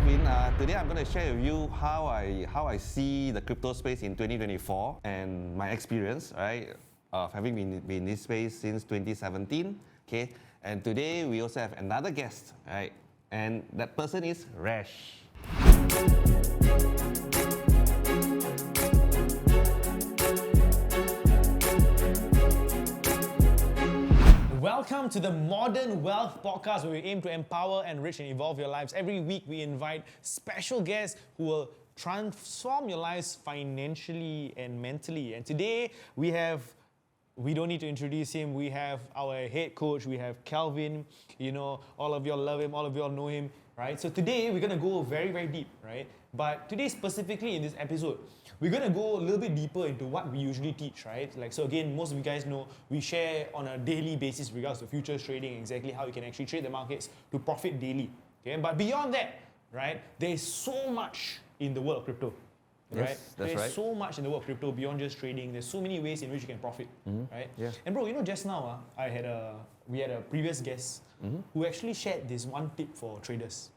Kelvin. Today I'm going to share with you how I see the crypto space in 2024 and my experience, right, of having been in this space since 2017. Okay, and today we also have another guest, right, and that person is Resh. Welcome to the Modern Wealth Podcast, where we aim to empower, enrich, and evolve your lives. Every week, we invite special guests who will transform your lives financially and mentally. And today, we don't need to introduce him. We have our head coach. We have Kelvin. You know, all of y'all love him. All of y'all know him, right? So today, we're going to go very, very deep, right? But today, specifically in this episode, we're going to go a little bit deeper into what we usually teach, right? Like, so again, most of you guys know we share on a daily basis regards to futures trading, exactly how you can actually trade the markets to profit daily. Okay, but beyond that, right, there's so much in the world of crypto. Right? Yes, that's there's right. so much in the world of crypto beyond just trading. There's so many ways in which you can profit, right? Yeah. And bro, you know, just now we had a previous guest who actually shared this one tip for traders.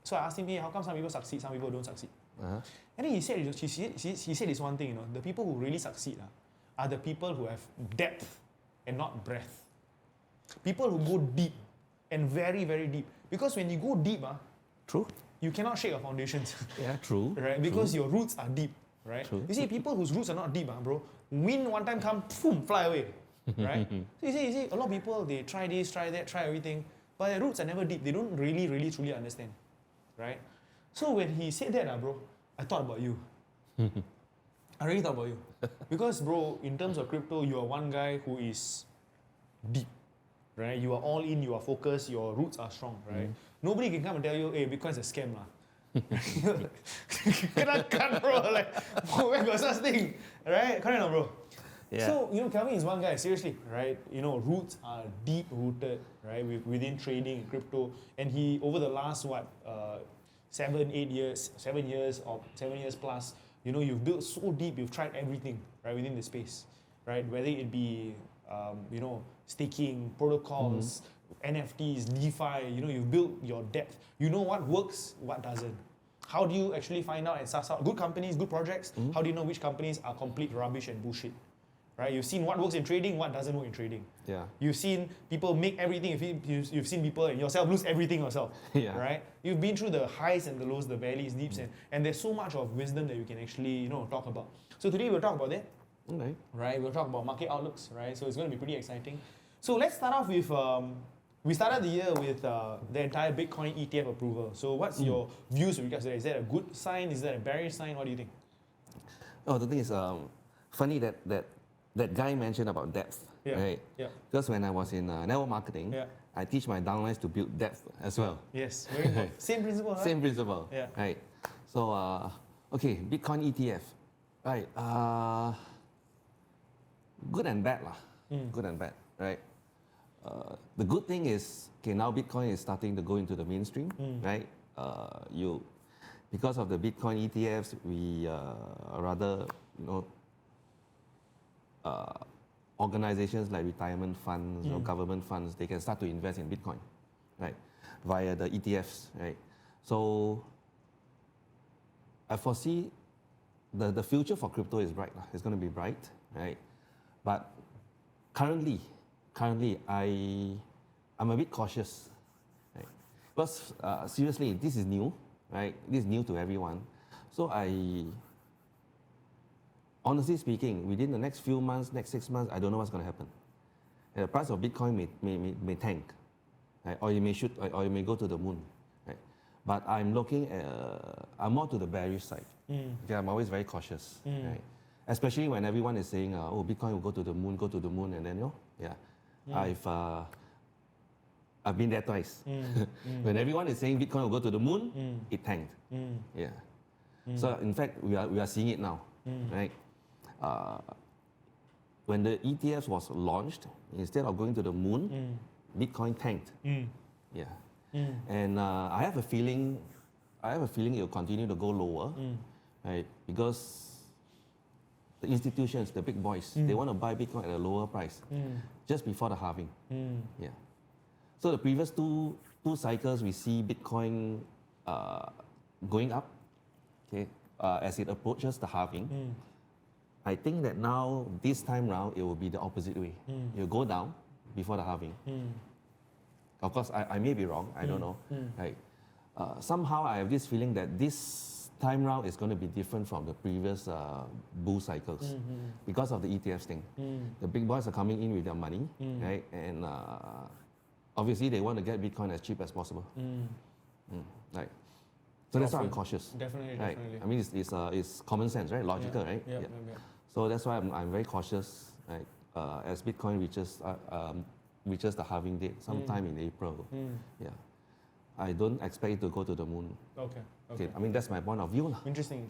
So I asked him, hey, how come some people succeed, some people don't succeed? And then he said this one thing, you know, the people who really succeed are the people who have depth and not breadth. People who go deep and very, very deep. Because when you go deep, True. you cannot shake your foundations. Yeah, true. Right? Because your roots are deep, right? True. You see, people whose roots are not deep, bro, wind one time come, boom, fly away, right? So you see, a lot of people, they try this, try that, try everything, but their roots are never deep. They don't really, really, truly understand, right? So when he said that, bro, I thought about you. I really thought about you. Because, bro, in terms of crypto, you are one guy who is deep, right? You are all in, you are focused, your roots are strong, right? Nobody can come and tell you, hey, Bitcoin's a scam, lah. Can't, bro. Like, where got such thing, right? Correct, no, bro? Yeah. So, you know, Kelvin is one guy, seriously, right? You know, roots are deep rooted, right? Within trading and crypto. And he, over the last, 7 years plus, you know, you've built so deep, you've tried everything, right, within the space, right? Whether it be, you know, staking, protocols, NFTs, DeFi, you know, you've built your depth. You know what works, what doesn't. How do you actually find out and suss out good companies, good projects? How do you know which companies are complete rubbish and bullshit? Right? You've seen what works in trading, what doesn't work in trading. Yeah. You've seen people make everything. You've seen people and yourself lose everything yourself. Yeah. Right? You've been through the highs and the lows, the valleys, deeps, and there's so much of wisdom that you can actually, you know, talk about. So today we'll talk about that. Okay. Right? We'll talk about market outlooks. Right? So it's going to be pretty exciting. So let's start off with. We started the year with the entire Bitcoin ETF approval. So what's your views with regards to that? Is that a good sign? Is that a bearish sign? What do you think? Oh, the thing is, funny that guy mentioned about depth, right? Yeah. Because when I was in network marketing, I teach my downlines to build depth as well. Yes, very good. Same principle, huh? Same principle. Yeah. Right. So, okay, Bitcoin ETF. Right. Good and bad, lah. Good and bad, right? The good thing is, okay, now Bitcoin is starting to go into the mainstream, right? Because of the Bitcoin ETFs, we rather, you know, organizations like retirement funds or government funds, they can start to invest in Bitcoin, right, via the ETFs, right? So I foresee the future for crypto is bright. It's going to be bright, right? But currently, I'm a bit cautious, right? Because seriously, this is new, right? This is new to everyone. So honestly speaking, within the next few months, next 6 months, I don't know what's going to happen. And the price of Bitcoin may tank, right? Or it may go to the moon, right? But I'm looking at, I'm more to the bearish side. Okay, I'm always very cautious, right? Especially when everyone is saying, oh, Bitcoin will go to the moon, and then, you know, I've been there twice. When everyone is saying Bitcoin will go to the moon, it tanked. Yeah. So in fact, we are seeing it now, right? When the ETFs was launched, instead of going to the moon, Bitcoin tanked. Yeah. And I have a feeling it will continue to go lower, right? Because the institutions, the big boys, they want to buy Bitcoin at a lower price just before the halving. Yeah. So the previous two cycles, we see Bitcoin going up, okay, as it approaches the halving. I think that now, this time round, it will be the opposite way. It will go down before the halving. Of course, I may be wrong, I don't know. Right? Somehow I have this feeling that this time round is going to be different from the previous bull cycles because of the ETFs thing. The big boys are coming in with their money, right? And obviously they want to get Bitcoin as cheap as possible. Right? So that's why I'm cautious. Definitely, right? definitely. I mean, it's common sense, right? Logical, right? Yeah. So that's why I'm very cautious, right? As Bitcoin reaches the halving date sometime in April. Yeah. I don't expect it to go to the moon. Okay. I mean, that's my point of view. Interesting.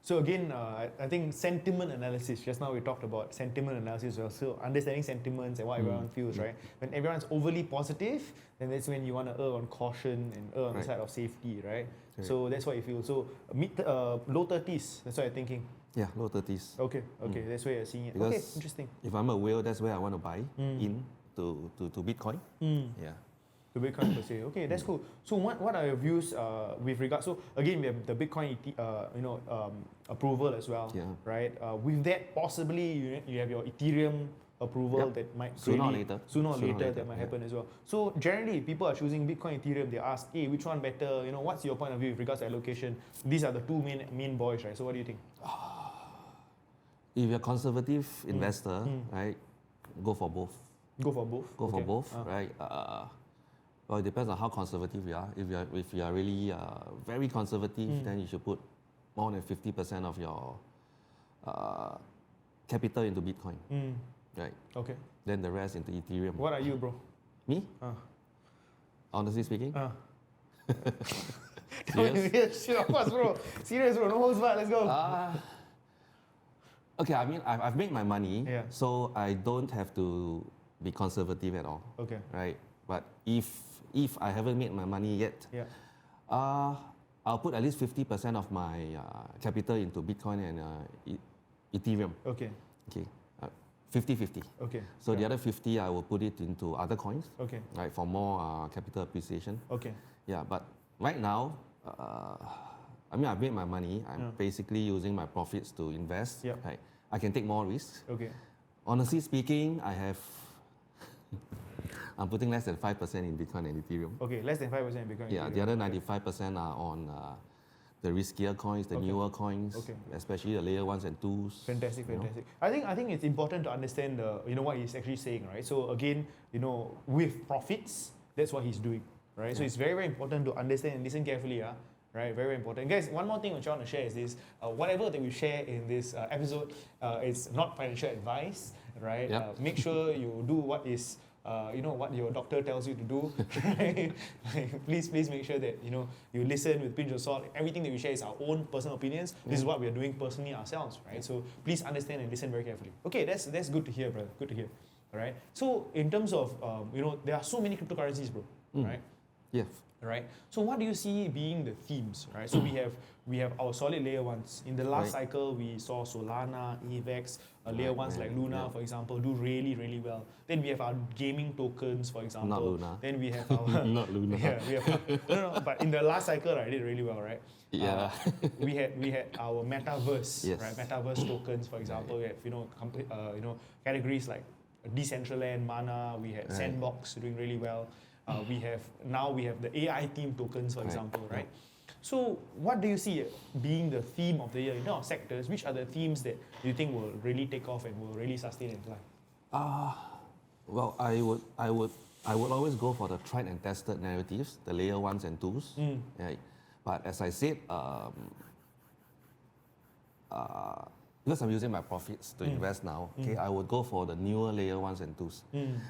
So again, I think sentiment analysis, just now we talked about sentiment analysis as well. So understanding sentiments and what everyone feels, right? When everyone's overly positive, then that's when you want to err on caution and err on the side of safety, right? So that's what you feel. So low 30s, that's what you're thinking. Yeah, low 30s. Okay, that's where you're seeing it. Because okay, interesting. If I'm a whale, that's where I want to buy in to Bitcoin. Yeah. The Bitcoin per se. Okay, that's cool. So what are your views with regards? So again, we have the Bitcoin approval as well, right? With that, possibly you have your Ethereum approval that might sooner or later that might happen as well. So generally, people are choosing Bitcoin, Ethereum. They ask, hey, which one better? What's your point of view with regards to allocation? These are the two main boys, right? So what do you think? If you're a conservative investor, right, go for both. Go for both. Go for both, right? Well, it depends on how conservative you are. If you are really very conservative, then you should put more than 50% of your capital into Bitcoin, right? Okay. Then the rest into Ethereum. What are you, bro? Me? Honestly speaking. Serious? Of course, bro. Serious, bro. No holds barred. Let's go. Okay, I mean, I've made my money, so I don't have to be conservative at all. Okay. Right? But if I haven't made my money yet, I'll put at least 50% of my capital into Bitcoin and Ethereum. Okay. 50-50. Okay. So the other 50, I will put it into other coins. Okay. Right, for more capital appreciation. Okay. Yeah, but right now, I mean, I've made my money. I'm basically using my profits to invest. Right. I can take more risks. Okay. Honestly speaking, I'm putting less than 5% in Bitcoin and Ethereum. Okay, less than 5% in Bitcoin. Yeah, the other 95% are on the riskier coins, the newer coins, especially the layer 1s and 2s. Fantastic. I think it's important to understand what he's actually saying, right? So again, with profits, that's what he's doing, right? So it's very, very important to understand and listen carefully, right? Very, very important. Guys, one more thing which I want to share is this. Whatever that we share in this episode, it's not financial advice, right? Yep. Make sure you do what is what your doctor tells you to do. Right? Please make sure that you listen with a pinch of salt. Everything that we share is our own personal opinions. This is what we are doing personally ourselves, right? So please understand and listen very carefully. Okay, that's good to hear, brother. Good to hear. All right. So in terms of there are so many cryptocurrencies, bro. Right? Yes. Right. So what do you see being the themes, right? So we have our solid layer ones. In the last cycle, we saw Solana, AVAX, layer ones like Luna, for example, do really, really well. Then we have our gaming tokens, for example. Not Luna. Then we have our not Luna. Yeah, we have no. But in the last cycle, I did really well, right? Yeah. We had our metaverse, right? Metaverse tokens, for example. We have categories like Decentraland, Mana. We had Sandbox doing really well. We have the AI theme tokens, for example, right? So what do you see being the theme of the year in terms of sectors? Which are the themes that you think will really take off and will really sustain and fly? Well, I would always go for the tried and tested narratives, the layer 1s and 2s. Right? But as I said, because I'm using my profits to invest now, I would go for the newer layer 1s and 2s.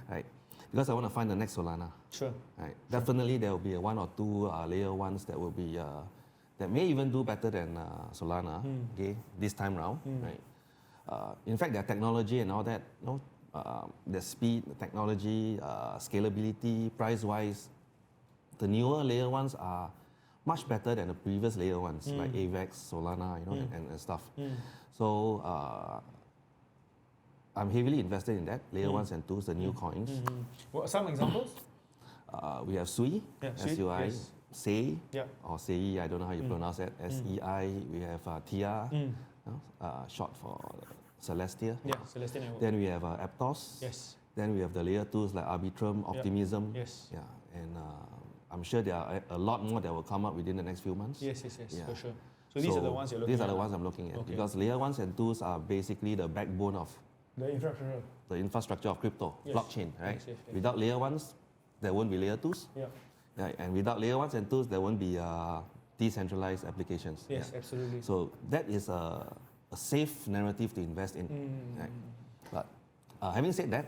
Right? Because I want to find the next Solana. Sure. Right. Definitely there will be one or two layer 1s that will be that may even do better than Solana. This time round. Right. In fact, their technology and all that, the speed, the technology, scalability, price-wise, the newer layer 1s are much better than the previous layer 1s like AVAX, Solana, and stuff. So. I'm heavily invested in that, layer 1s and 2s, the new coins. What some examples? We have SUI, SUI. Yes. SEI Yeah. or SEI, I don't know how you pronounce it, SEI. We have TIA, short for Celestia. Yeah, Celestia Network. Then we have Aptos. Yes. Then we have the layer 2s like Arbitrum, Optimism. Yes. Yeah, and I'm sure there are a lot more that will come up within the next few months. Yes, Yeah. for sure. So these are the ones you're looking at? These are the ones I'm looking at, Okay. because layer 1s and 2s are basically the backbone of The infrastructure. of crypto, Yes. blockchain, right? Yes. Without layer 1s, there won't be layer 2s. Yeah. Right? And without layer 1s and 2s, there won't be decentralized applications. Yes, Yeah. absolutely. So that is a safe narrative to invest in. Right? But having said that,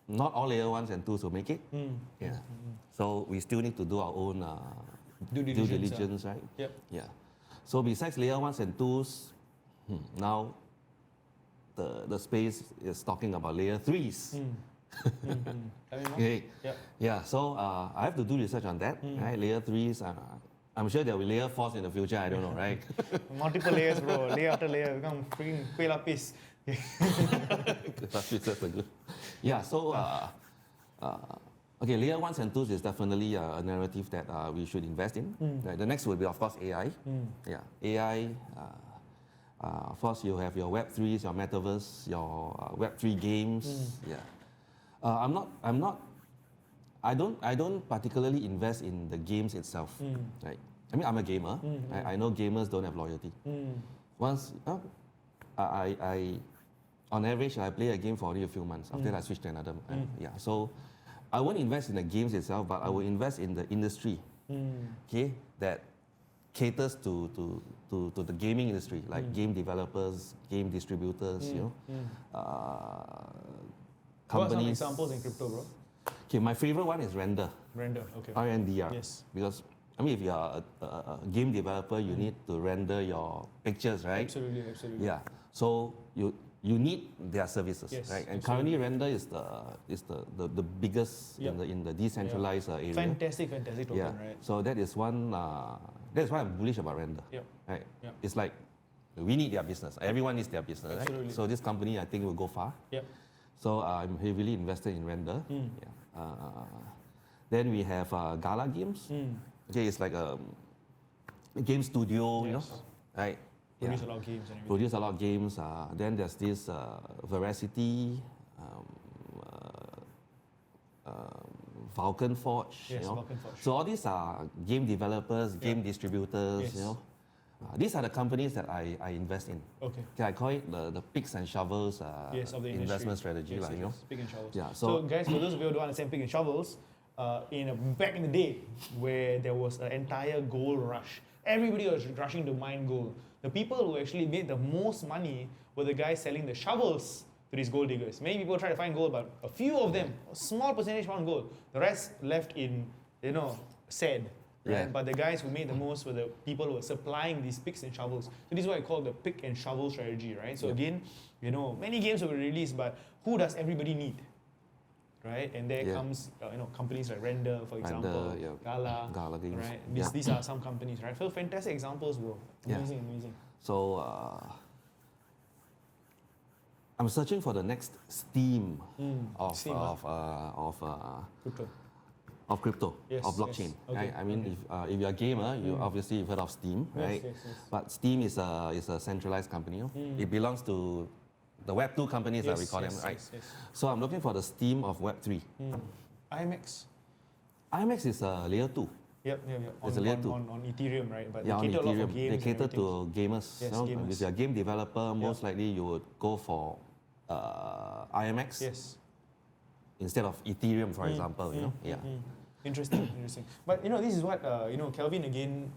not all layer 1s and 2s will make it. Yeah. So we still need to do our own Due diligence, right? Yep. Yeah. So besides layer 1s and 2s, now the space is talking about layer 3s. Okay. Yep. Yeah, so I have to do research on that, right? Layer 3s, I'm sure there will be layer 4s in the future, I don't know, right? Multiple layers, bro. Layer after layer. Become freaking kuih lapis. That's a good. Yeah, so okay, layer 1s and 2s is definitely a narrative that we should invest in. Right? The next will be, of course, AI. Yeah, AI. Of course, you have your Web 3s, your metaverse, your Web 3 games. Yeah, I don't particularly invest in the games itself. Right? I mean, I'm a gamer. I know gamers don't have loyalty. Once, I on average, I play a game for only a few months. After that, I switch to another. Yeah, so I won't invest in the games itself, but I will invest in the industry. Okay, that caters to the gaming industry, like game developers, game distributors, you know, What are some companies. examples in crypto, bro? Okay, my favorite one is Render, Render, okay. RNDR. Yes. Because I mean, if you are a game developer, you need to render your pictures, right? Absolutely, absolutely. Yeah. So you need their services, Yes, right? And absolutely. currently, Render is the biggest Yep. in the decentralized area. Fantastic token, Yeah. right? So that is one. That's why I'm bullish about Render. Yep. Right. Yep. It's like we need their business. Everyone needs their business, Absolutely. right? So this company, I think, will go far. Yep. So I'm heavily invested in Render. Yeah. Then we have Gala Games. Okay, it's like a game studio, you know, Yes. right? Produce a lot of games and everything. Produce a lot of games. Then there's this Veracity, Falcon Forge. Yes, you know? Falcon Forge. So all these are game developers, game distributors. Yes. You know, these are the companies that I invest in. Okay. Okay, I call it the picks and shovels Yes, of the investment industry. strategy, Yes, like, yes, you know. yes. Pick and shovels. Yeah, So, so- guys, for those of you who don't understand pick and shovels, back in the day where there was an entire gold rush, everybody was rushing to mine gold. The people who actually made the most money were the guys selling the shovels to these gold diggers. Many people try to find gold, but a few of them, a small percentage found gold. The rest left in, sad. Right? Yeah. But the guys who made the most were the people who were supplying these picks and shovels. So this is what I call the pick and shovel strategy, right? So again, many games were released, but who does everybody need? Right? And there comes, companies like Render, for example, yeah. Gala Games. right? Yeah. These are some companies, right? So fantastic examples, bro. Yeah. Amazing. So I'm searching for the next Steam of Steam, crypto, Yes, of blockchain. yes. Okay, Right? I mean, if you're a gamer, you obviously you've heard of Steam, Yes, right? yes. But Steam is a centralized company. It belongs to the Web 2 companies, that we call them, right? Yes. So I'm looking for the Steam of Web 3. IMX. IMX is a layer 2. Yep. It's a layer two. On Ethereum, right? But Yeah, they on cater a lot for Ethereum. games. They and cater everything. to gamers. Yes, you know? gamers. If you're a game developer, most likely you would go for IMX Yes. instead of Ethereum, for example. You know, yeah. Interesting. But this is what Kelvin again,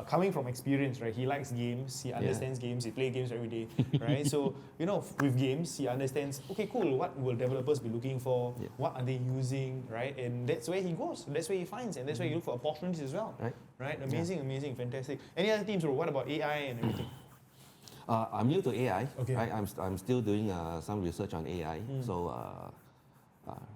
coming from experience, right? He likes games. He understands games. He plays games every day, right? So with games, he understands. Okay, cool. What will developers be looking for? Yeah. What are they using, right? And that's where he goes. That's where he finds, and that's where you look for opportunities as well. Right. Amazing, fantastic. Any other teams, or what about AI and everything? I'm new to AI. Okay. Right? I'm still doing some research on AI. So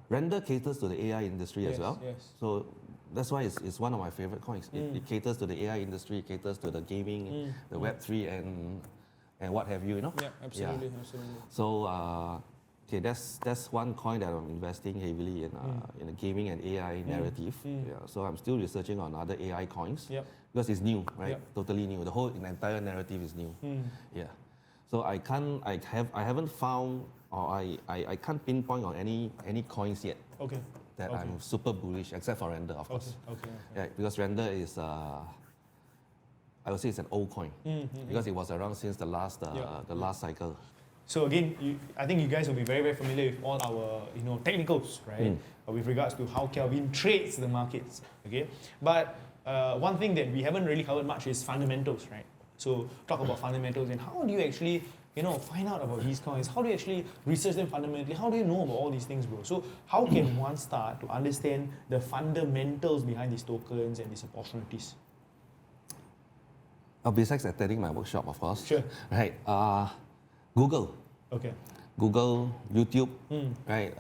Render caters to the AI industry as well. Yes. So that's why it's one of my favorite coins. It caters to the AI industry, caters to the gaming, the Web 3, and what have you. Yeah, absolutely. So Okay, that's one coin that I'm investing heavily in the gaming and AI narrative. Yeah, so I'm still researching on other AI coins because it's new, right? Totally new. The entire narrative is new. Yeah, so I haven't found, or I can't pinpoint on any coins yet. Okay. That I'm super bullish, except for Render, of course. Okay. Yeah, because Render is I would say it's an old coin because it was around since the last cycle. So again, I think you guys will be very, very familiar with all our technicals, right? With regards to how Kelvin trades the markets, okay? But one thing that we haven't really covered much is fundamentals, right? So talk about fundamentals and how do you actually find out about these coins? How do you actually research them fundamentally? How do you know about all these things, bro? So how can one start to understand the fundamentals behind these tokens and these opportunities? Besides attending my workshop, of course. Sure. Right. Google. Okay. Google, YouTube, right?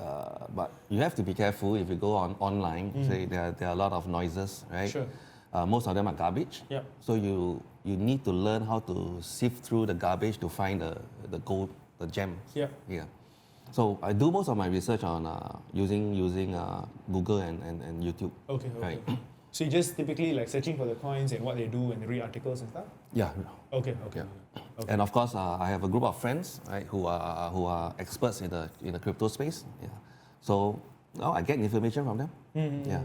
But you have to be careful if you go online. Say there are a lot of noises, right? Sure. Most of them are garbage. Yep. So you need to learn how to sift through the garbage to find the gold, the gem. Yep. Yeah. So I do most of my research on using Google and YouTube. Okay. Right. So you just typically like searching for the coins and what they do and read articles and stuff? Yeah. Okay. Yeah. Okay. And of course, I have a group of friends, right, who are experts in the crypto space. Yeah. So I get information from them. Yeah.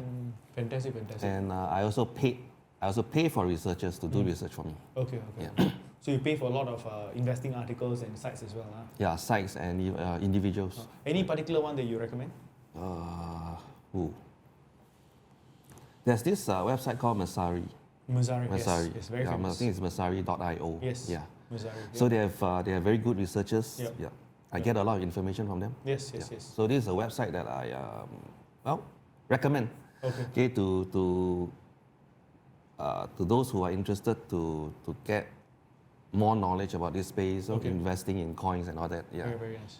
Fantastic. And I also pay for researchers to do research for me. Okay. Yeah. So you pay for a lot of investing articles and sites as well, huh? Yeah, sites and individuals. Any particular one that you recommend? There's this website called Masari. Masari. Yes, very famous. I think it's masari.io. Yes. Yeah. Masari. So they have very good researchers. Yep. Yeah. I get a lot of information from them. Yes. So this is a website that I recommend. Okay. To those who are interested to get more knowledge about this space, investing in coins and all that. Yeah. Very nice.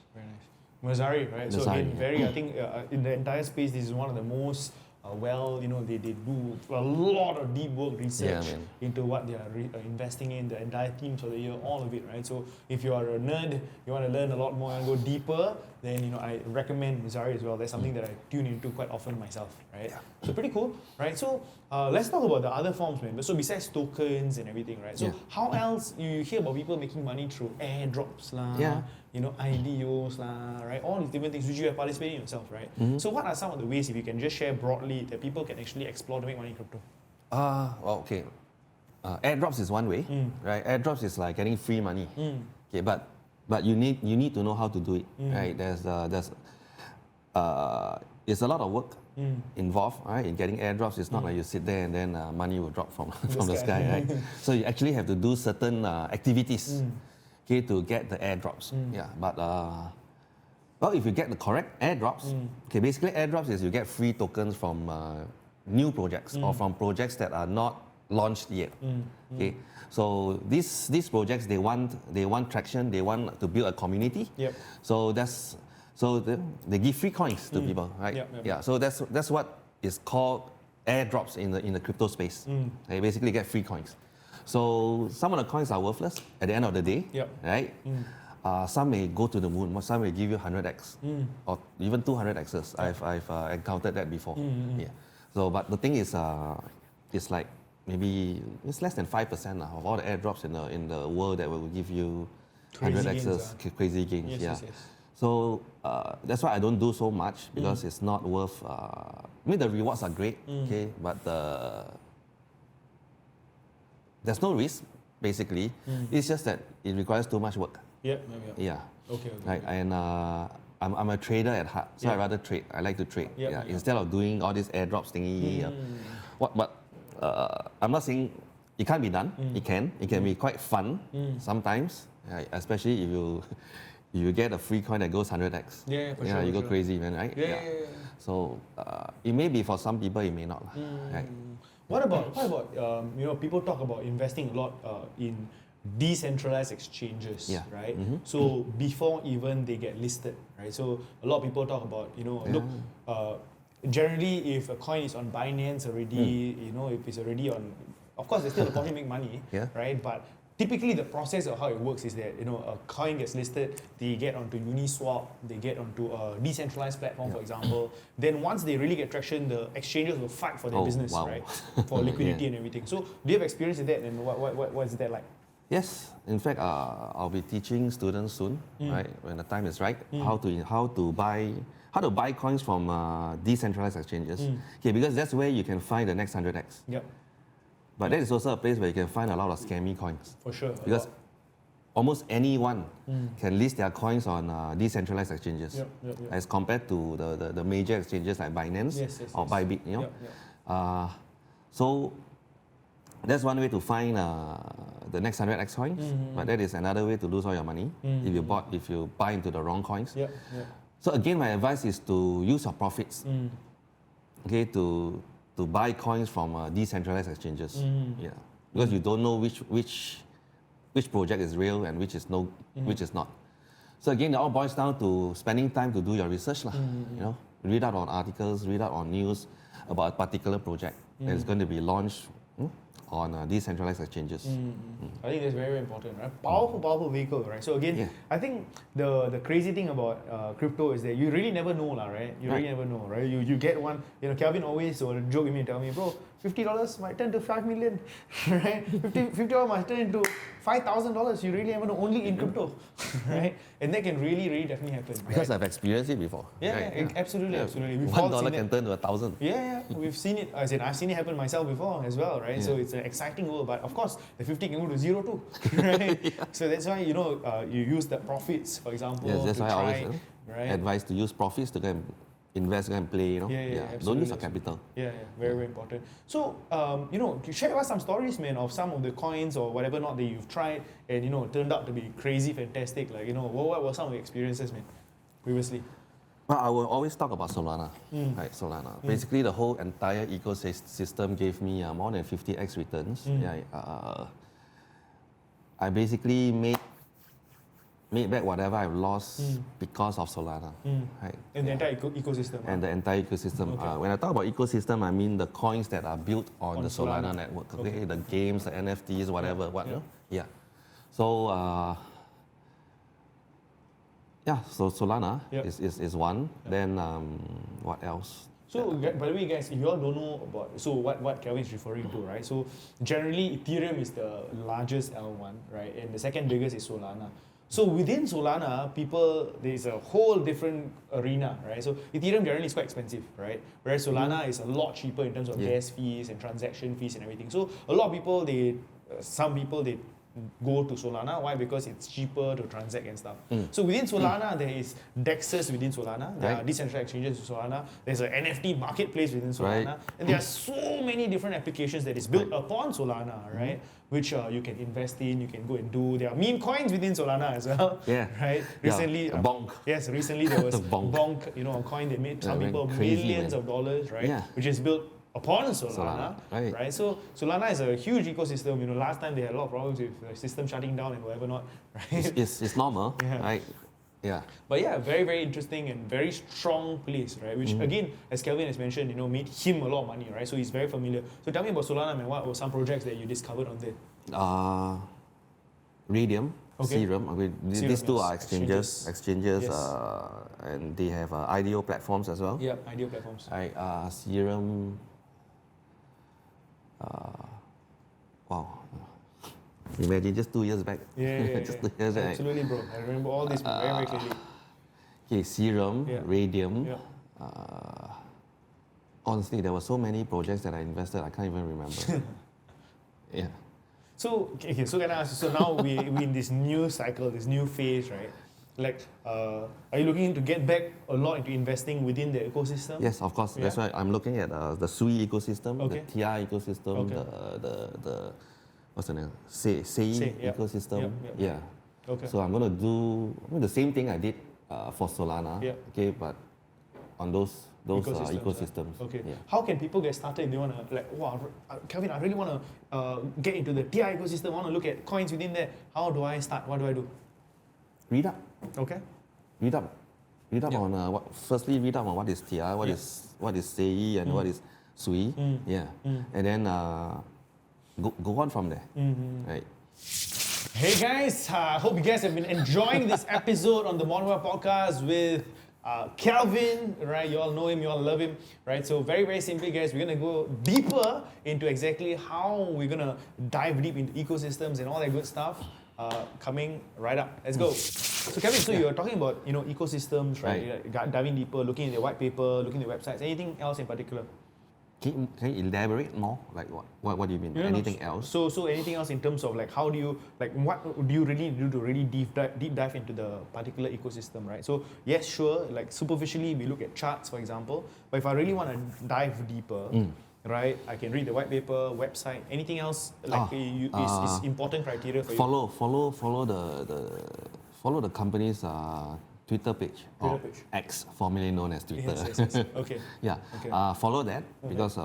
Masari, right? So again, I think in the entire space, this is one of the most they do a lot of deep work research into what they are investing in, the entire themes of the year, all of it, right? So if you are a nerd, you want to learn a lot more and go deeper, then I recommend Masari as well. That's something that I tune into quite often myself, right? Yeah. So pretty cool, right? So let's talk about the other forms, man. So besides tokens and everything, right? So how else you hear about people making money through airdrops lah? IDOs lah, right? All these different things which you have participated in yourself, right? So what are some of the ways, if you can just share broadly, that people can actually explore to make money in crypto? Airdrops is one way, right? Airdrops is like getting free money. Okay, but you need to know how to do it, right? It's a lot of work involved, right? In getting airdrops, it's not like you sit there and then money will drop from the sky, right? So you actually have to do certain activities. Okay, to get the airdrops. Yeah, but if you get the correct airdrops, basically airdrops is you get free tokens from new projects or from projects that are not launched yet. Okay, so these projects they want traction, they want to build a community. Yep. So they give free coins to people, right? Yep. Yeah, so that's what is called airdrops in the crypto space. They basically get free coins. So some of the coins are worthless at the end of the day, right? Some may go to the moon, some may give you 100x or even 200x's. I've encountered that before. Yeah. So, but the thing is, it's like maybe it's less than 5% of all the airdrops in the world that will give you 100x's, crazy gains. Yes. So that's why I don't do so much because it's not worth. The rewards are great, okay, but there's no risk, basically. It's just that it requires too much work. Yeah. Okay. Right. And I'm a trader at heart, so I rather trade. I like to trade. Instead of doing all these airdrops thingy. But I'm not saying it can't be done. It can. It can be quite fun sometimes, right? Especially if you get a free coin that goes 100x. You go crazy, man, right? So it may be for some people, it may not, right? What about people talk about investing a lot in decentralized exchanges, right? So before even they get listed, right? So a lot of people talk about generally if a coin is on Binance already, if it's already on, of course there's still a opportunity to make money, right? But typically the process of how it works is that a coin gets listed, they get onto Uniswap, they get onto a decentralized platform, for example. Then once they really get traction, the exchanges will fight for their business, wow. right? For liquidity and everything. So do you have experience in that, and what is that like? Yes, in fact, I'll be teaching students soon, right? When the time is right, how to buy coins from decentralized exchanges. Okay, because that's where you can find the next 100x. Yep. But that is also a place where you can find a lot of scammy coins. For sure. Because almost anyone can list their coins on decentralized exchanges, as compared to the major exchanges like Binance or Bybit. So that's one way to find the next 100x coins, but that is another way to lose all your money if you buy into the wrong coins. So again, my advice is to use your profits, okay, to buy coins from decentralized exchanges. Because you don't know which project is real and which is not. So again, it all boils down to spending time to do your research, read out on articles, read out on news about a particular project that is going to be launched on decentralized exchanges. I think that's very, very important, right? Powerful vehicle, right? So again, I think the crazy thing about crypto is that you really never know, right? You really never know, right? You get one, Kelvin always would joke with me and tell me, bro, $50 might turn to 5 million, right? $50 might turn into $5,000. You really never know, only in crypto, right? And that can really, really definitely happen. Because right? I've experienced it before. Absolutely. We've $1 can turn to 1,000. We've seen it. I've seen it happen myself before as well, right? So it's an exciting world, but of course, the 50 can go to zero too, right? So that's why you use the profits, for example. Yes, that's to why try, I always advise to use profits to go and invest, go and play. Don't use your capital. Very, very important. So share with us some stories, man, of some of the coins or whatever not that you've tried and turned out to be crazy, fantastic. Like what were some of the experiences, man, previously? Well, I will always talk about Solana, right? Solana. Basically, the whole entire ecosystem gave me more than 50x returns. I basically made back whatever I've lost because of Solana. Right? And the entire ecosystem. And the entire ecosystem. Okay. When I talk about ecosystem, I mean the coins that are built on the Solana network. Okay? The games, the NFTs, whatever. So. So Solana is one. Then what else? So by the way, guys, if you all don't know about what Kelvin is referring to, right? So generally, Ethereum is the largest L1, right? And the second biggest is Solana. So within Solana, there's a whole different arena, right? So Ethereum generally is quite expensive, right? Whereas Solana is a lot cheaper in terms of gas fees and transaction fees and everything. So a lot of people, some people go to Solana. Why? Because it's cheaper to transact and stuff. So within Solana, there is DEXs within Solana. There are decentralized exchanges in Solana. There's an NFT marketplace within Solana. And there are so many different applications that is built upon Solana, right? Which you can invest in, you can go and do. There are meme coins within Solana as well. Right? Recently, Bonk. Yes, recently there was Bonk. a coin that made some people crazy, millions of dollars, right? Which is built upon Solana, right? So Solana is a huge ecosystem. Last time they had a lot of problems with the system shutting down and whatever not, right? It's normal, right? But very, very interesting and very strong place, right? Which again, as Kelvin has mentioned, made him a lot of money, right? So he's very familiar. So tell me about Solana, man. What were some projects that you discovered on there? Radium, Serum. These two are exchanges, Yes. and they have IDO platforms as well. Yeah, IDO platforms. Serum. Wow. Imagine just 2 years back. Just 2 years back. Absolutely, bro. I remember all this very, very clearly. Okay, Serum, Radium. Honestly, there were so many projects that I invested, I can't even remember. So can I ask you, so now we in this new cycle, this new phase, right? Like, are you looking to get back a lot into investing within the ecosystem? Yes, of course. That's why I'm looking at the SUI ecosystem, the TI ecosystem, the what's the name? SEI ecosystem. Okay. So I'm going to do the same thing I did for Solana, okay, but on those ecosystems. Okay. How can people get started if they want to, wow, Kelvin, I really want to get into the TI ecosystem, I want to look at coins within there. How do I start? What do I do? Read up. Okay. Read up on firstly read up on what is TI, what is SEI, and what is SUI. And then go on from there. Right. Hey guys, hope you guys have been enjoying this episode on the Modern Wealth Podcast with Kelvin, right? You all know him, you all love him, right? So very simply, guys, we're gonna go deeper into exactly how we're gonna dive deep into ecosystems and all that good stuff. Coming right up. Let's go. So Kevin, so you're talking about ecosystems, right? Diving deeper, looking at their white paper, looking at their websites. Anything else in particular? Can you elaborate more? Like what do you mean? Anything else? So anything else in terms of like how do you what do you really do to really deep dive into the particular ecosystem, right? So yes, sure, like superficially we look at charts, for example, but if I really want to dive deeper, right, I can read the white paper, website, anything else like is important criteria for you. Follow the company's Twitter page, or X, formerly known as Twitter. Yes. Okay. Yeah. Okay. Follow that because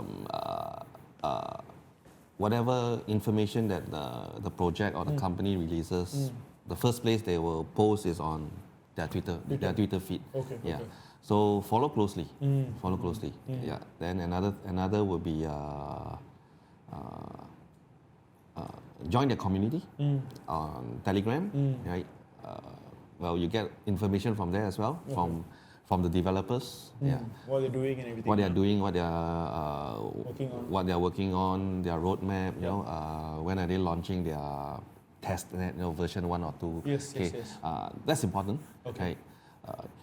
whatever information that the project or the company releases, the first place they will post is on their Twitter feed. Okay. Yeah. Okay. So follow closely. Follow closely. Yeah. Then another will be join the community on Telegram, right? Well, you get information from there as well, from the developers. Yeah. What they're doing and everything. What they're doing, what they're working on, their roadmap. You know, when are they launching their testnet, version 1 or 2? Yes. That's important. Okay.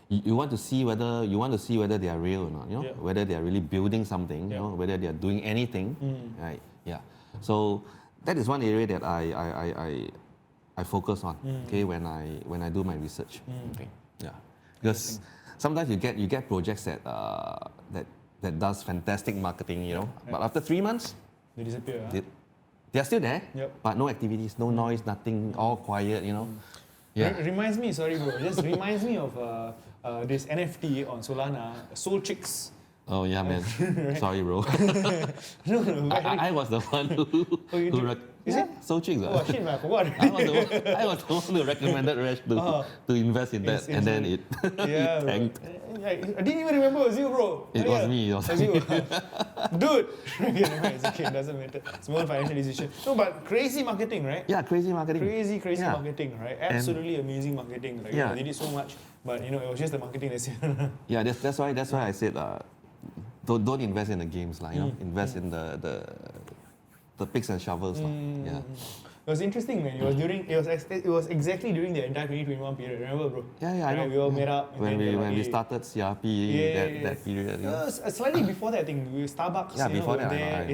You want to see whether they are real or not. Whether they are really building something. Whether they are doing anything. Right. Yeah. So that is one area that I focus on, okay, when I do my research. Okay. Yeah. Because sometimes you get projects that does fantastic marketing, but after 3 months they disappear. They are still there, but no activities, no noise, nothing, all quiet, Yeah. Reminds me, sorry bro, just reminds me of this NFT on Solana, Soul Chicks. Oh yeah, man. Sorry, bro. No. I was the one who is it? So Chicks. Oh shit, man, I forgot. I was the one who recommended Resh to invest in that, and then it tanked. I didn't even remember it was you, bro. It was me. It was you. Dude. It's okay, it doesn't matter. It's more financial decision. No, but crazy marketing, right? Yeah, crazy marketing. Crazy marketing, right? Absolutely amazing marketing. Like, they did so much, but it was just the marketing this year. Yeah, that's why I said don't invest in the games, invest in the picks and shovels. Yeah. It was interesting, man. It was exactly during the entire 2021 period. Remember, bro? Yeah, I know. We all met up. When we started CRP, that period. Slightly before that, I think we Starbucks. Yeah, before that.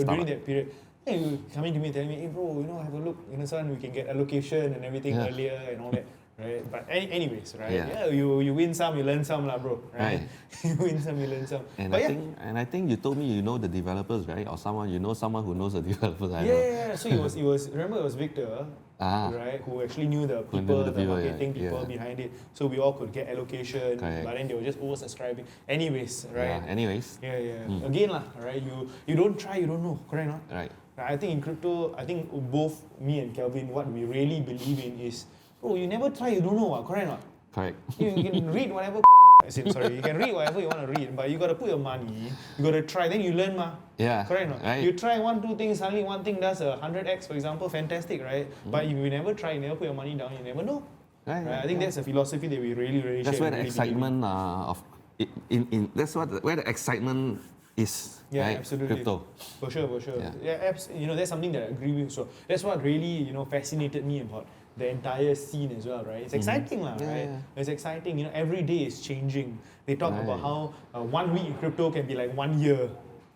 During that period. Hey, you coming to me telling me, hey bro, have a look, son, we can get allocation and everything earlier and all that. Right, but anyways, right? Yeah, you win some, you learn some, bro. Right? You win some, you learn some. And I think you told me you know the developers, right? Or someone who knows the developers. Yeah. So it was. Remember, it was Victor, right? Who actually knew the people, the marketing people behind it. So we all could get allocation, but then they were just oversubscribing. Anyways, right? Yeah. Again, right? You don't try, you don't know. Correct, not? Right. I think in crypto, both me and Kelvin, what we really believe in is, bro, you never try, you don't know, correct or not? Correct. You can read whatever you can read whatever you want to read, but you got to put your money, you got to try, then you learn, Yeah. Correct or not? Right. You try 1-2 things, suddenly one thing does 100x, for example, fantastic, right? But if you never try, you never put your money down, you never know. Right? I think that's a philosophy that we really share. That's where the excitement that's where the excitement is. Yeah, right? absolutely. Crypto. For sure. Yeah, that's something that I agree with. So that's what really, fascinated me about the entire scene as well, right? It's exciting, right? Yeah. It's exciting. Every day is changing. They talk about how 1 week in crypto can be like 1 year.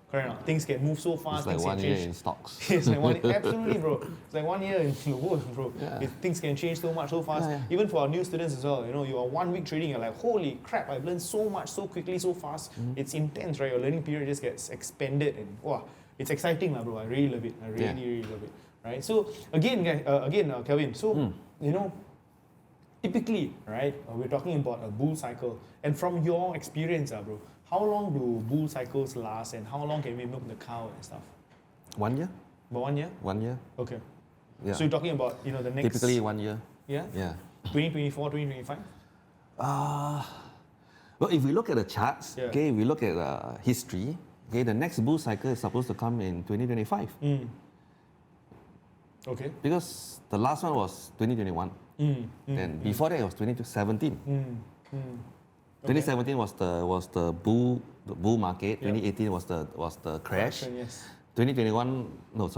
Correct or not? Things can move so fast. It's like 1 year in stocks. It's like 1 year, absolutely, bro. It's like 1 year in the world, bro. Yeah. Things can change so much, so fast. Yeah. Even for our new students as well. You are 1 week trading, you're like, holy crap, I've learned so much, so quickly, so fast. It's intense, right? Your learning period just gets expanded, and wow, it's exciting, bro. I really love it. I really love it. Right? So again, Kelvin. So typically, right? We're talking about a bull cycle, and from your experience, bro. How long do bull cycles last, and how long can we milk the cow and stuff? 1 year. About 1 year? 1 year. Okay. Yeah. So you're talking about the next. Typically 1 year. Yeah. Yeah. 2024, 2025. Well, if we look at the charts, okay, we look at history. Okay, the next bull cycle is supposed to come in 2025. Okay. Because the last one was 2021. And before that it was 2017. 2017 was the bull market. 2018 was the crash. Yes. 2021 was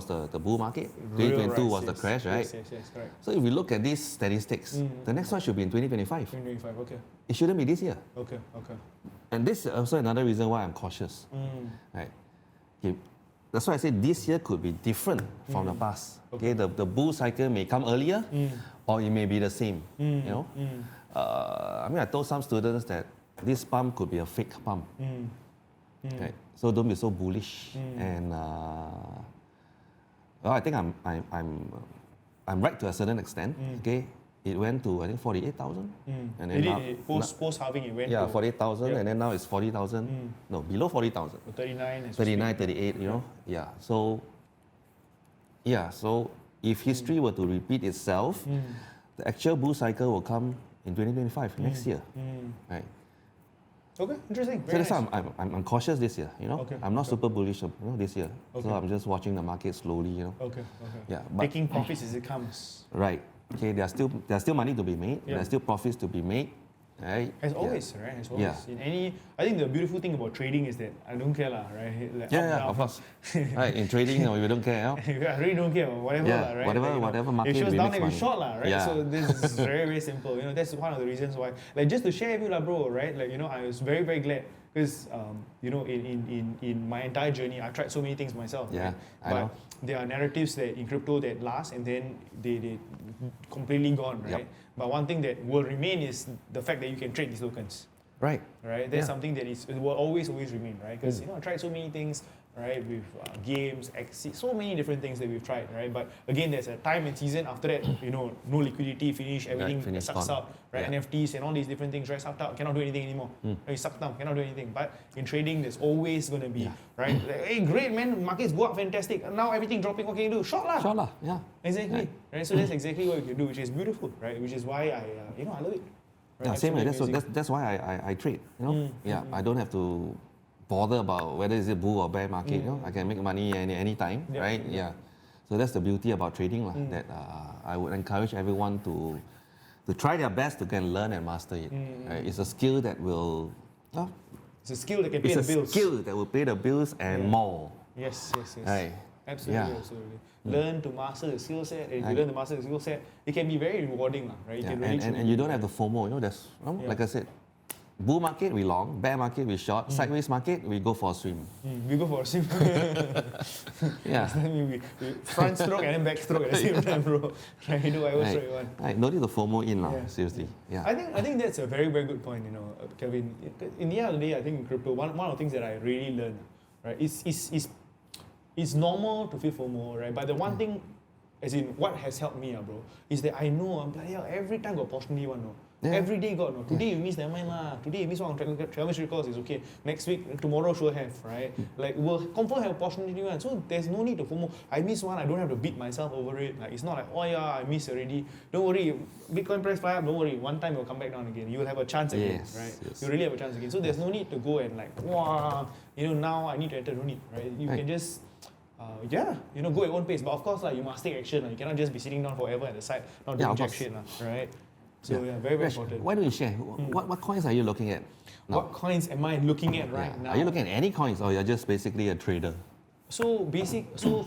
the bull market. Real 2022 rise, was the yes. crash, right? Yes, correct. So if we look at these statistics, the next one should be in 2025. 2025, okay. It shouldn't be this year. Okay. And this is also another reason why I'm cautious. Right? Okay. That's why I say this year could be different from the past. Okay, the bull cycle may come earlier, or it may be the same. You know, I mean, I told some students that this pump could be a fake pump. Right? So don't be so bullish. And well, I think I'm right to a certain extent. Okay, it went to I think 48,000, and then now, post halving it went to to 48,000, and then now it's 40,000. No, below 40,000. 39, 38. You know, yeah. So if history were to repeat itself, the actual bull cycle will come in 2025 next year, right? Okay, interesting. So that's why I'm cautious this year. You know, Okay, I'm not super bullish, this year. Okay. So I'm just watching the market slowly. You know. Okay. Yeah, but Taking profits as it comes. right. Okay, there's still money to be made. Yeah. There's still profits to be made. Right? As always, right? As always. Yeah. In any, I think the beautiful thing about trading is that I don't care, lah, right? Like Of course. Right, in trading, we don't care. I really don't care, whatever, Yeah, lah, right? whatever market if it shows we down, make then we money. short, lah, right? Yeah. So this is very simple. You know, that's one of the reasons why. Like just to share with you, lah, bro, right? Like I was very glad because in my entire journey, I've tried so many things myself. Yeah, right? I But know. there are narratives that in crypto that last and then they completely gone, right? Yep. But one thing that will remain is the fact that you can trade these tokens. Right. Right, that's Yeah. something that it will always remain, right? Because I tried so many things, right? With games, so many different things that we've tried, right? But again, there's a time and season. After that, no liquidity, finish everything, finish, sucks gone. out, right? Yeah. NFTs and all these different things, right? Sucked out, cannot do anything anymore. Right, sucked down, cannot do anything. But in trading, there's always going to be, right? Like, hey, great man, markets go up, fantastic. Now everything dropping, what can you do? Short lah. Sure lah. Yeah. Exactly. Right. So that's exactly what you can do, which is beautiful, right? Which is why I love it. Right? Yeah, same. Absolutely That's why I trade. You know. I don't have to bother about whether is it bull or bear market. You know, I can make money any time, Yeah. right? Yeah. So that's the beauty about trading, lah. That I would encourage everyone to try their best to can learn and master it. Right? It's a skill that will. It's a skill that can pay It's the a bills. skill that will pay the bills and more. Yes. Right. Absolutely, Yeah. absolutely. Learn to master the skill set. And if Right. you learn to master the skill set, it can be very rewarding, right? Yeah. Can really And you don't have the FOMO. You know, there's like I said, bull market we long, bear market we short, sideways market we go for a swim. We go for a swim. Yeah. we front stroke and then back stroke at the same time, bro. Right? You do whatever stroke you want. Right. No need to FOMO in, Yeah. seriously. Yeah. I think that's a very good point, Kelvin. In the end of the day, I think in crypto, one of the things that I really learned, right, it's normal to feel FOMO, right? But the one thing, as in what has helped me, bro, is that I know every time got opportunity one, no. Yeah. Every day got no. Today you miss, never mind lah. Today you miss one travel calls is okay. Next week, tomorrow sure have, right? Like we'll confirm have opportunity one. So there's no need to FOMO. I miss one, I don't have to beat myself over it. Like it's not like, oh yeah, I miss already. Don't worry, Bitcoin price fly up, don't worry. One time it will come back down again. You will have a chance again, Yes, right? yes. You really have a chance again. So there's no need to go and like, wow, now I need to enter, no need, right? You Right. can just go at your own pace. But of course, you must take action. You cannot just be sitting down forever at the side, not doing of jack course. shit, right? So very Resh, important. why don't you share? What coins are you looking at now? What coins am I looking at right now? Are you looking at any coins or you're just basically a trader? So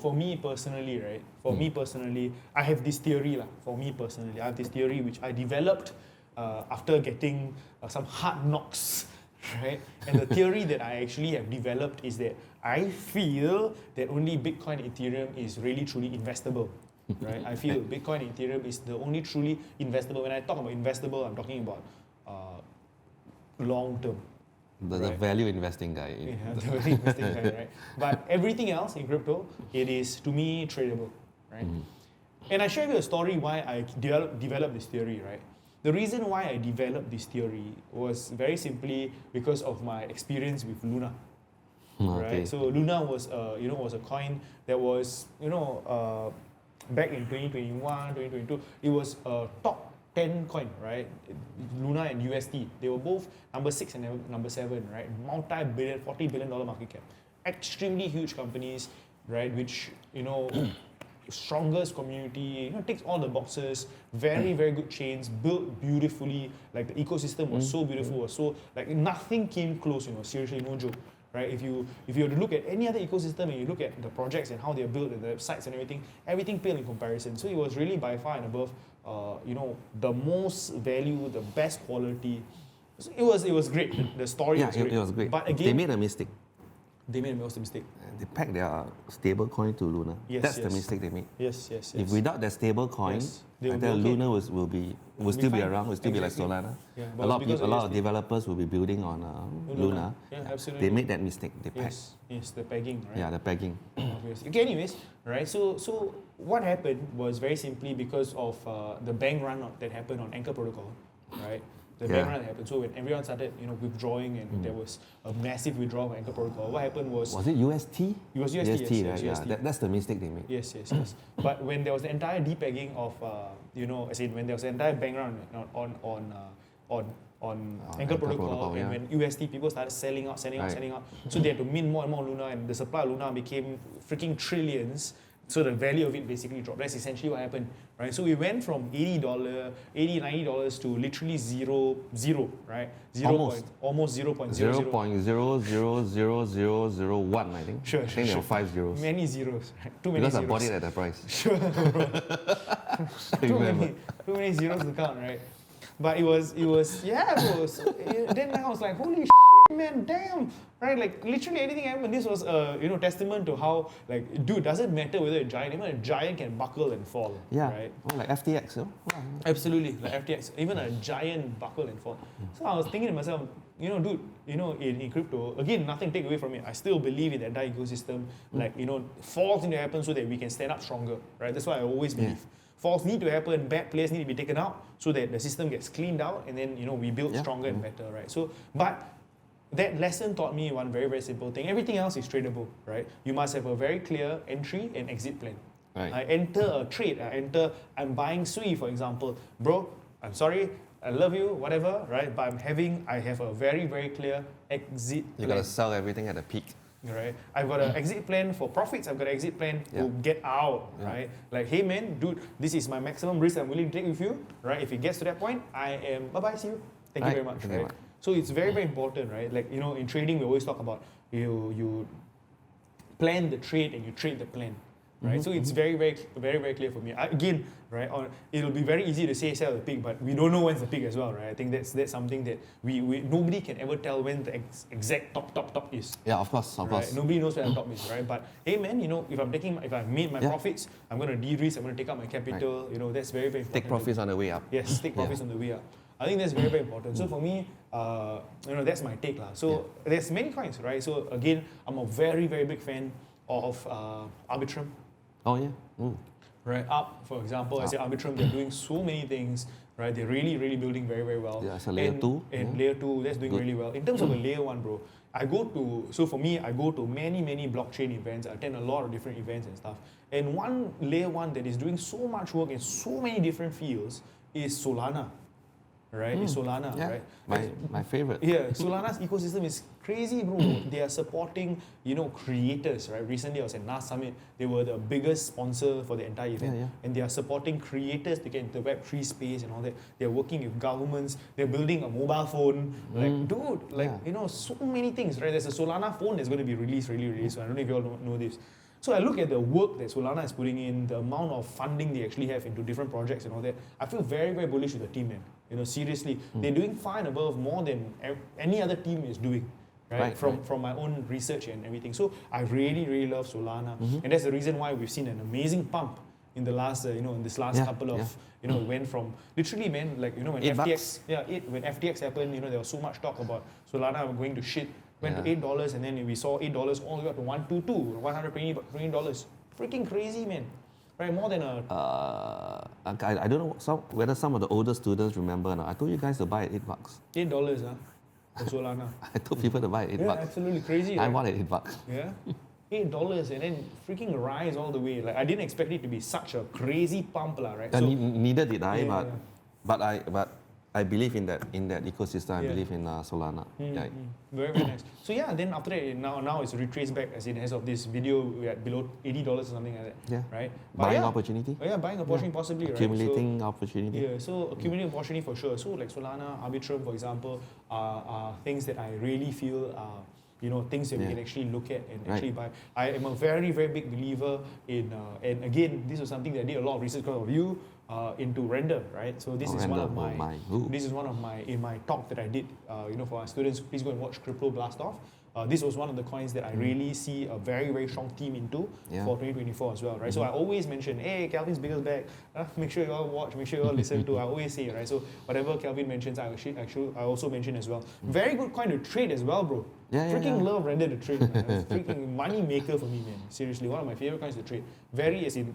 for me personally, right? For me personally, I have this theory lah. For me personally, I have this theory which I developed after getting some hard knocks, right? And the theory that I actually have developed is that I feel that only Bitcoin and Ethereum is really truly investable. Right? I feel Bitcoin and Ethereum is the only truly investable. When I talk about investable, I'm talking about long term. The value investing guy. Yeah, the value investing guy, right? But everything else in crypto, it is to me tradable, right? And I share with you a story why I developed this theory, right? The reason why I developed this theory was very simply because of my experience with Luna. Okay. Right? So Luna was was a coin that was back in 2021, 2022, it was a top 10 coin, right? Luna and UST. They were both number 6 and number 7, right? Multi-billion, $40 billion market cap. Extremely huge companies, right? Which, strongest community, takes all the boxes, very, very good chains, built beautifully. Like the ecosystem was so beautiful, was so, like nothing came close, seriously, no joke. Right? If you were to look at any other ecosystem and you look at the projects and how they're built and the websites and everything paled in comparison. So it was really by far and above, the most value, the best quality. So it was great. The story was great. It was great. But again, they made a mistake. They made a mistake. They pegged their stable coin to Luna. Yes, That's yes. the mistake they made. Yes. If without that stable coin, Yes, they I will think be okay. Luna will still be fine. around, will still be like Exactly. Solana. Yeah, a but lot of because people, a of lot of ESP. developers will be building on Luna. Yeah, absolutely. They made that mistake. They pegged. Yes, the pegging, right? Yeah, the pegging. Obviously. Okay, anyways, right? So what happened was very simply because of the bank run that happened on Anchor Protocol, right? The bank run that happened. So when everyone started, withdrawing and there was a massive withdrawal of Anchor Protocol, what happened was... Was it UST? It was UST, UST, yes, right? UST. Yeah, that's the mistake they made. Yes. But when there was the entire depegging of, as in when there was the entire bank run on Anchor Protocol, and when UST people started selling out, so they had to mint more and more Luna, and the supply of Luna became freaking trillions. So the value of it basically dropped. That's essentially what happened, right? So we went from $80, $90 to literally zero, right? Almost 0.0000001, I think. Sure. I think there were 5 zeros. Many zeros, right? Too many Because zeros. I bought it at that price. Sure. too many zeros to count, right? But it was bro. So, then I was like, holy shit, man, damn, right? Like literally anything happened. This was testament to how, like, dude, doesn't matter whether a giant, even a giant can buckle and fall. Yeah. Right? Oh, like FTX, Absolutely, like FTX, even a giant buckle and fall. So I was thinking to myself, dude, in crypto, again, nothing take away from it. I still believe in the entire ecosystem. Like, falls need to happen so that we can stand up stronger, right? That's what I always believe. Falls need to happen, bad players need to be taken out so that the system gets cleaned out and then, we build stronger and better, right? So, but that lesson taught me one very, very simple thing. Everything else is tradable, right? You must have a very clear entry and exit plan. Right. I enter a trade, I'm buying Sui, for example. Bro, I'm sorry, I love you, whatever, right? But I have a very, very clear exit plan. You gotta sell everything at the peak. Right, I've got an exit plan for profits. I've got an exit plan to get out. Right, like, hey man, dude, this is my maximum risk I'm willing to take with you. Right, if it gets to that point, I am bye. See you. Thank you very much. Right. So it's very, very important. Right, like in trading we always talk about you plan the trade and you trade the plan. Right, so it's very, very, very, very clear for me. Again, right, it'll be very easy to say sell the peak, but we don't know when's the peak as well, right? I think that's something that we nobody can ever tell when the exact top is. Yeah, of course. Nobody knows where the top is, right? But hey, man, if I've made my profits, I'm going to de-risk. I'm going to take out my capital. Right. That's very, very important. Take profits on the way up. Yes, take profits on the way up. I think that's very, very important. So for me, that's my take, lah. So there's many coins, right? So again, I'm a very, very big fan of Arbitrum. Oh yeah. Ooh. Right, Up, for example, I say Arbitrum, they're doing so many things, right? They're really, really building very, very well. Yeah, it's a layer 2. And layer 2, that's doing really well. In terms of a layer 1, bro, I go to many, many blockchain events. I attend a lot of different events and stuff. And one layer 1 that is doing so much work in so many different fields is Solana. Right? It's Solana, right? My favorite. Yeah, Solana's ecosystem is crazy, bro. They are supporting, creators, right? Recently I was at NAS Summit. They were the biggest sponsor for the entire event. And they are supporting creators to get into the Web3 space and all that. They're working with governments. They're building a mobile phone. Like, dude, so many things, right? There's a Solana phone that's going to be released, really soon. I don't know if you all know this. So I look at the work that Solana is putting in, the amount of funding they actually have into different projects and all that. I feel very, very bullish with the team, man. Seriously, they're doing far and above more than any other team is doing, right? From my own research and everything. So I really, really love Solana, and that's the reason why we've seen an amazing pump in the last, in this last couple of, went from literally, man, like when FTX, when FTX happened, there was so much talk about Solana going to shit. Went to $8, and then we saw $8 all the way up to $120. Freaking crazy, man. Right, more than a... I don't know whether some of the older students remember or not. I told you guys to buy at $8. $8, huh? For Solana. I told people to buy at $8. Yeah, absolutely crazy. Right? I bought at $8. Yeah? $8 and then freaking rise all the way. Like, I didn't expect it to be such a crazy pump, right? So, neither did I, but I believe in that ecosystem. I believe in Solana. Yeah. Very, very nice. So yeah, then after that, now it's retraced back as of this video, we're at below $80 or something like that. Yeah. Right? Buying opportunity. Oh, yeah, buying opportunity possibly, right? Accumulating opportunity. Yeah, so accumulating opportunity for sure. So like Solana, Arbitrum, for example, are things that I really feel are things that we can actually look at and actually buy. I am a very, very big believer in, and again, this was something that I did a lot of research because of you, into render, right? So this is render, one of my in my talk that I did, for our students. Please go and watch Crypto Blast Off. This was one of the coins that I really see a very, very strong team into for 2024 as well, right? So I always mention, hey, Kelvin's biggest bag. Make sure you all watch, make sure you all listen to. I always say, right? So whatever Kelvin mentions, I also mention as well. Very good coin to trade as well, bro. Freaking love render to trade, man. It's freaking money maker for me, man. Seriously, one of my favorite coins to trade.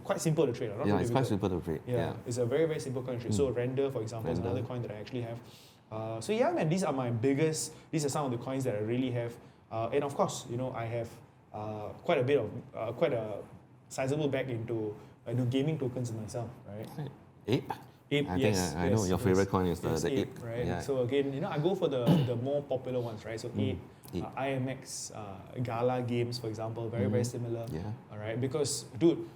Quite simple to trade. It's quite simple to trade. Yeah, it's a very, very simple coin to trade. So render, for example, is another coin that I actually have. So yeah, man, these are some of the coins that I really have. And of course, I have quite a sizable bag into gaming tokens myself, right? Ape? Ape, yes. I know your favorite coin is the Ape, Ape. right? Yeah. So again, I go for the more popular ones, right? So Ape, IMX, Gala Games, for example, very, very similar. Yeah. All right, because dude,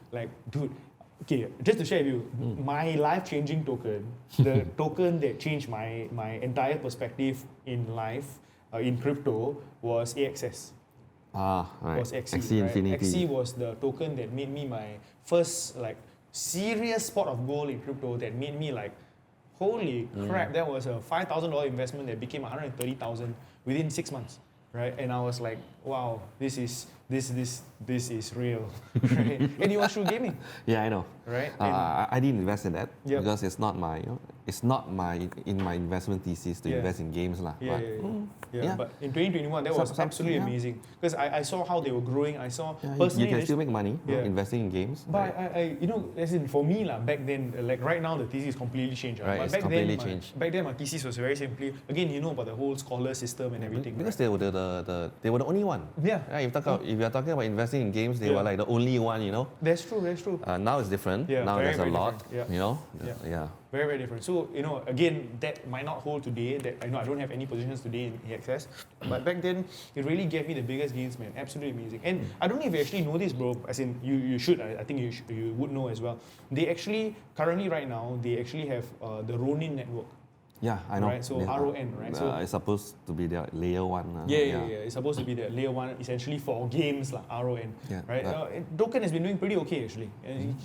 okay, just to share with you, my life-changing token, the token that changed my entire perspective in life, in crypto, was AXS. Right. Was XC, XC right? Infinity. XC was the token that made me my first serious spot of gold in crypto, that made me holy crap, that was a $5,000 investment that became $130,000 within 6 months, right? And I was like, wow, this is real, right? And it was through gaming. Yeah, I know. Right? I didn't invest in that because it's not my investment thesis to invest in games lah. But in 2021, that was absolutely amazing because I saw how they were growing. I saw personally you can still make money investing in games. But I as in for me back then, right now the thesis completely changed. Right, but it's completely changed. Back then my thesis was very simply, again, about the whole scholar system and everything. Because they were the only one. Yeah. Right? If you're talking about investing in games, they were the only one. That's true. Now it's different. Yeah, now very, there's a very lot. Yeah. Very, very different. So, again, that might not hold today. That I don't have any positions today in AXS. But back then, it really gave me the biggest gains, man. Absolutely amazing. And I don't know if you actually know this, bro. As in, you should. I think you would know as well. They actually, currently right now, they actually have the Ronin network. Yeah, I know. Right, so RON, right? So it's supposed to be the layer one. Yeah. It's supposed to be the layer one, essentially for games like RON. Yeah, right. Token has been doing pretty okay actually. You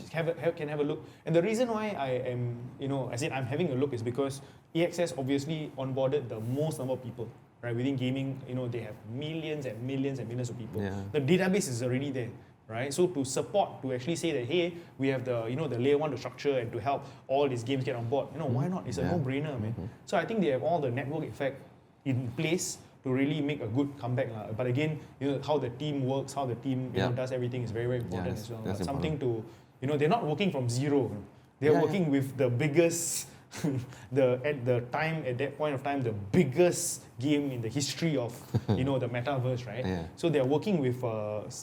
can have a look. And the reason why I am, I'm having a look is because AXS obviously onboarded the most number of people. Right, within gaming, they have millions and millions and millions of people. Yeah. The database is already there. Right, so to actually say that, hey, we have the the layer one to structure and to help all these games get on board. Why not? It's a no-brainer, man. So I think they have all the network effect in place to really make a good comeback, But again, how the team works, how the team does everything is very, very important as well. That's Something to they're not working from zero. They're working with the biggest. At that point of time, the biggest game in the history of the metaverse, right? Yeah. So they're working with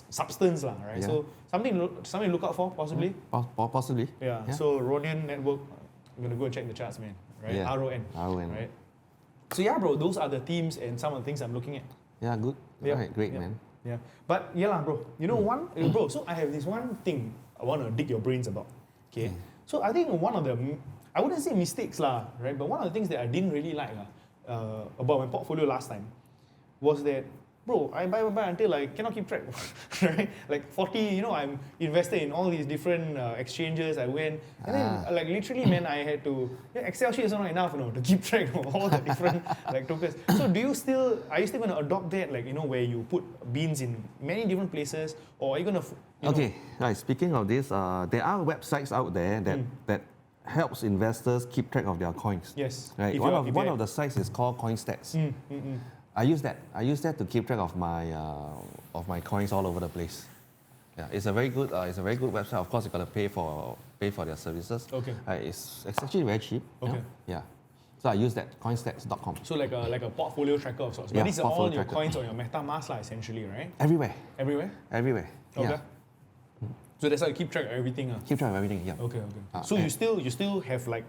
substance, right? Yeah. So something to look out for, possibly. Possibly. Yeah. So Ronin network, I'm gonna go check the charts, man. Right? Yeah. RON. Right. So yeah, bro, those are the themes and some of the things I'm looking at. Yeah, good. Yep. Right, great, man. Yeah. But bro. Bro. So I have this one thing I want to dig your brains about. Okay. So I think one of the I wouldn't say mistakes right? But one of the things that I didn't really like about my portfolio last time was that, bro, I buy until I cannot keep track, right? 40, I'm invested in all these different exchanges. I went, and then literally, man, I had to Excel sheet is not enough, to keep track of all the different tokens. So are you still going to adopt that, where you put beans in many different places, or are you going to? Okay, right. Speaking of this, there are websites out there that helps investors keep track of their coins. Yes. Right. One of the sites is called CoinStats. I use that to keep track of my coins all over the place. Yeah, it's a very good website. Of course, you gotta pay for their services. Okay. It's actually very cheap. Okay. Yeah. So I use that coinstats.com. So like a portfolio tracker of sorts. But these are all your coins on your MetaMask, essentially, right? Everywhere. Everywhere. Okay. Yeah. So that's how you keep track of everything. Keep track of everything, yeah. Okay. So you still have like,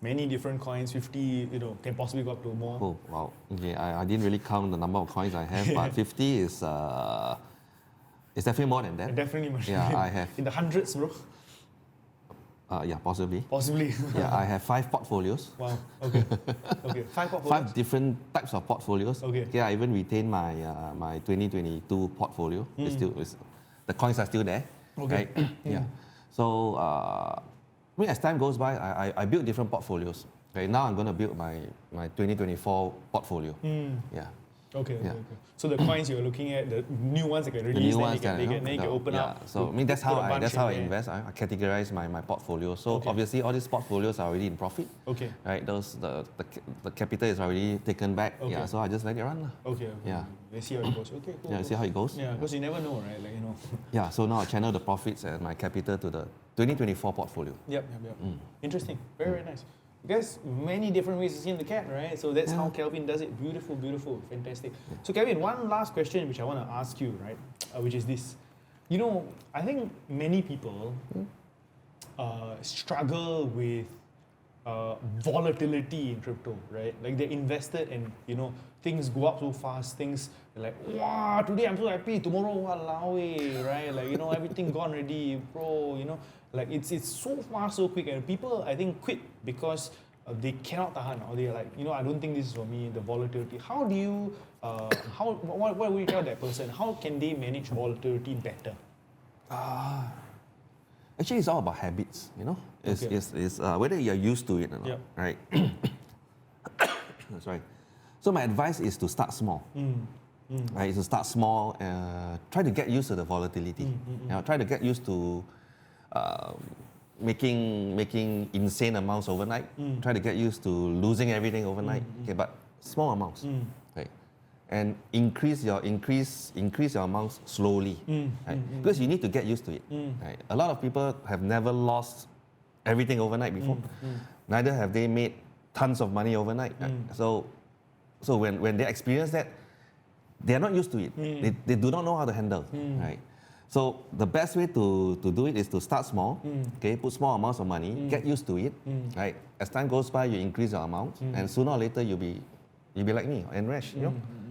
many different coins, 50, can possibly go up to more. Oh, wow. Okay, I didn't really count the number of coins I have, but 50 is it's definitely more than that. Definitely much. Yeah, I have. In the hundreds, bro. Yeah, possibly. Possibly. Yeah, I have 5 portfolios. Wow. Okay. 5 portfolios. 5 different types of portfolios. Okay. I even retain my my 2022 portfolio. The coins are still there. Okay. Right? Yeah. So as time goes by, I build different portfolios. Okay. Now I'm going to build my 2024 portfolio. Yeah. Okay. So the coins you're looking at, the new ones that get released, then you can open up. So that's how I invest. I categorize my portfolio. So obviously all these portfolios are already in profit. Okay. Right. The capital is already taken back. Okay. Yeah. So I just let it run. Okay. Yeah. Let's see how it goes. Okay. Cool. Yeah. See how it goes. Yeah. Because you never know, right? Yeah. So now I channel the profits and my capital to the 2024 portfolio. Yep. Interesting. Very nice. Guys, many different ways to skin the cat, right? So that's how Kelvin does it. Beautiful, fantastic. So Kelvin, one last question which I want to ask you, right? Which is this. I think many people struggle with volatility in crypto, right? Like they're invested and things go up so fast, things like, wow, today I'm so happy, tomorrow, walao, right? Like, everything gone already, bro, like it's so fast, so quick, and people, I think, quit because they cannot tahan, or they're like, I don't think this is for me, the volatility. How do you, what would you tell that person? How can they manage volatility better? Actually, it's all about habits, It's whether you're used to it or not, right? Sorry. So my advice is to start small. Right, to start small, try to get used to the volatility. Try to get used to making insane amounts overnight. Try to get used to losing everything overnight. Okay, but small amounts, right? And increase your amounts slowly, right? Because you need to get used to it. Right? A lot of people have never lost everything overnight before. Neither have they made tons of money overnight. Right? So when they experience that, they are not used to it. They do not know how to handle, right? So the best way to do it is to start small, okay? Put small amounts of money, get used to it, right? As time goes by, you increase your amount, and sooner or later you'll be like me and Resh,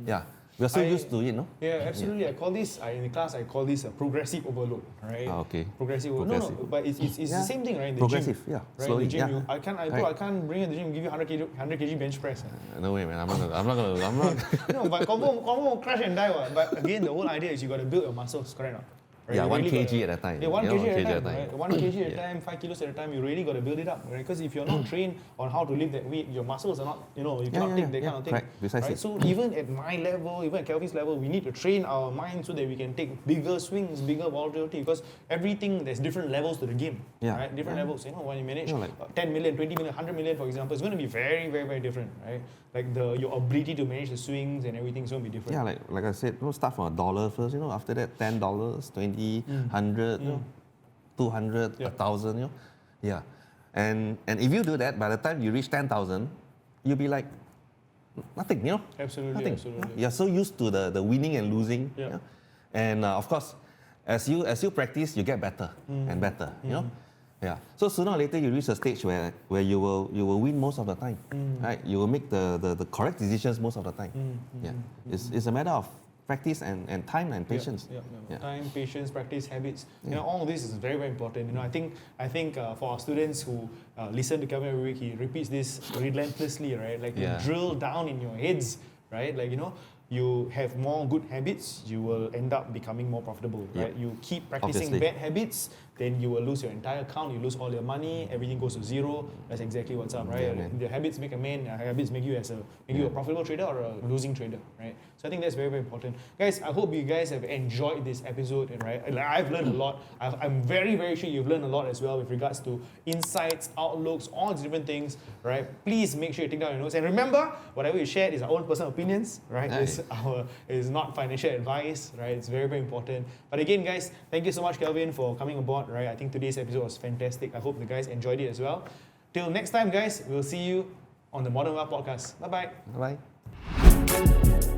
Yeah, we're so used to it, no? Yeah, absolutely. Yeah. I call this in the class. I call this a progressive overload, right? Okay. Progressive overload. No, but it's the same thing, right? In the progressive, gym, yeah. Right? Slowly, in the gym, yeah. I can't bring you to the gym and give you 100 kg bench press. No way, man. I'm not gonna. No, but confirm crash and die. But again, the whole idea is you got to build your muscles, correct? Not? Right? Yeah, you 1 really kg at a time. Yeah, 1 kg at a time. time. Right? 1 kg at a time, 5 kilos at a time. You really got to build it up, right? Because if you're not trained on how to lift that weight, your muscles are not, you cannot take that kind of thing. Correct. Precisely. Right? So even at my level, even at Kelvin's level, we need to train our mind so that we can take bigger swings, bigger volatility. Because everything, there's different levels to the game. Right? Different levels. When you manage 10 million, 20 million, 100 million, for example, it's going to be very, very, very different, right? Like your ability to manage the swings and everything is going to be different. Yeah, like I said, start from $1 first, after that $10, $20, 100, 200, 1,000, Yeah. And if you do that, by the time you reach 10,000, you'll be like, nothing, Absolutely, nothing. absolutely. You're so used to the winning and losing. Yeah. And of course, as you practice, you get better and better, Yeah. So sooner or later you reach a stage where you will win most of the time, right? You will make the correct decisions most of the time. Yeah. It's a matter of practice and time and patience. Yeah. Time, patience, practice, habits. All of this is very, very important. I think for our students who listen to Kelvin every week, he repeats this relentlessly, right? Like you drill down in your heads, right? Like you have more good habits, you will end up becoming more profitable, right? You keep practicing Obviously. bad habits, then you will lose your entire account, you lose all your money, everything goes to zero. That's exactly what's up, right? Yeah, the habits make a man, habits make you a profitable trader or a losing trader, right? So I think that's very, very important. Guys, I hope you guys have enjoyed this episode, right? Like, I've learned a lot. I'm very, very sure you've learned a lot as well with regards to insights, outlooks, all these different things, right? Please make sure you take down your notes. And remember, whatever you shared is our own personal opinions, right? Nice. It's not financial advice, right? It's very, very important. But again, guys, thank you so much, Kelvin, for coming aboard, right? I think today's episode was fantastic. I hope the guys enjoyed it as well. Till next time, guys, we'll see you on the Modern Wealth Podcast. Bye-bye. Bye.